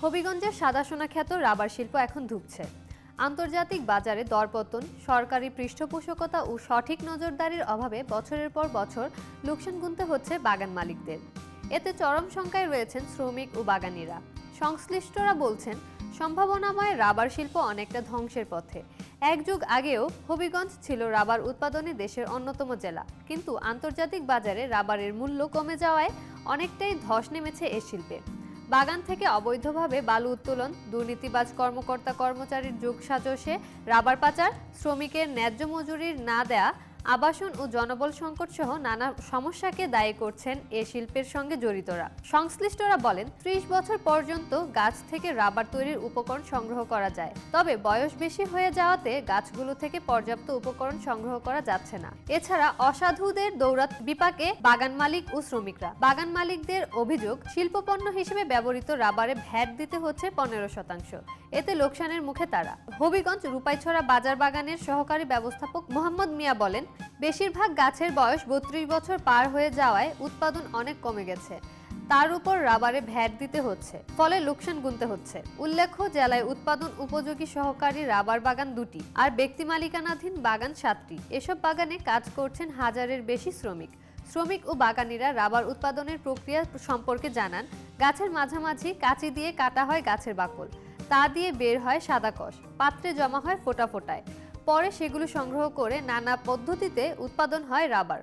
হবিগঞ্জের সাদাসোনা খ্যাত রাবার শিল্প এখন ধুঁকছে। আন্তর্জাতিক বাজারে দরপতন, সরকারি পৃষ্ঠপোষকতা ও সঠিক নজরদারির অভাবে বছরের পর বছর লোকসান গুনতে হচ্ছে বাগান মালিকদের। এতে চরম শঙ্কায় রয়েছেন শ্রমিক ও বাগানীরা। সংশ্লিষ্টরা বলছেন, সম্ভাবনাময় রাবার শিল্প অনেকটা ধ্বংসের পথে। এক যুগ আগেও হবিগঞ্জ ছিল রাবার উৎপাদনে দেশের অন্যতম জেলা, কিন্তু আন্তর্জাতিক বাজারে রাবারের মূল্য কমে যাওয়ায় অনেকটাই ধস নেমেছে এ শিল্পে। বাগান থেকে অবৈধভাবে বালু উত্তোলন, দুর্নীতিবাজ কর্মকর্তা কর্মচারীর যোগসাজশে রাবার পাচার, শ্রমিকের ন্যায্য মজুরি না দেয়া, আবাসন ও জনবল সংকট সহ নানা সমস্যাকে দায়ী করছেন এ শিল্পের সঙ্গে জড়িতরা। সংশ্লিষ্টরা বলেন, ৩০ বছর পর্যন্ত গাছ থেকে রাবার তৈরির উপকরণ সংগ্রহ করা যায়, তবে বয়স বেশি হয়ে যাওয়াতে গাছগুলো থেকে পর্যাপ্ত উপকরণ সংগ্রহ করা যাচ্ছে না। এছাড়া অসাধুদের দৌরাত বিপাকে বাগান মালিক ও শ্রমিকরা। বাগান মালিকদের অভিযোগ, শিল্পপণ্য হিসেবে ব্যবহৃত রাবারে ভ্যাট দিতে হচ্ছে 15%। এতে লোকসানের মুখে তারা। হবিগঞ্জ রূপাইছড়া বাজার বাগানের সহকারী ব্যবস্থাপক মোহাম্মদ মিয়া বলেন, বেশিরভাগ গাছের বয়স 32 বছর পার হয়ে যাওয়ায় উৎপাদন অনেক কমে গেছে। তার উপর রাবারে ভ্যাট দিতে হচ্ছে, ফলে লোকসান গুনতে হচ্ছে। উল্লেখ্য, জেলায় উৎপাদন উপযোগী সহকারী রাবার বাগান 2টি আর ব্যক্তি মালিকানাধীন বাগান 7টি। এসব বাগানে কাজ করছেন হাজারের বেশি শ্রমিক ও বাগানীরা রাবার উৎপাদনের প্রক্রিয়া সম্পর্কে জানান। গাছের মাঝামাঝি কাঁচি দিয়ে কাটা হয় গাছের বাকল, তা দিয়ে বের হয় সাদা কষ, পাত্রে জমা হয় ফোঁটায়। পরে সেগুলো সংগ্রহ করে নানা পদ্ধতিতে উৎপাদন হয় রাবার।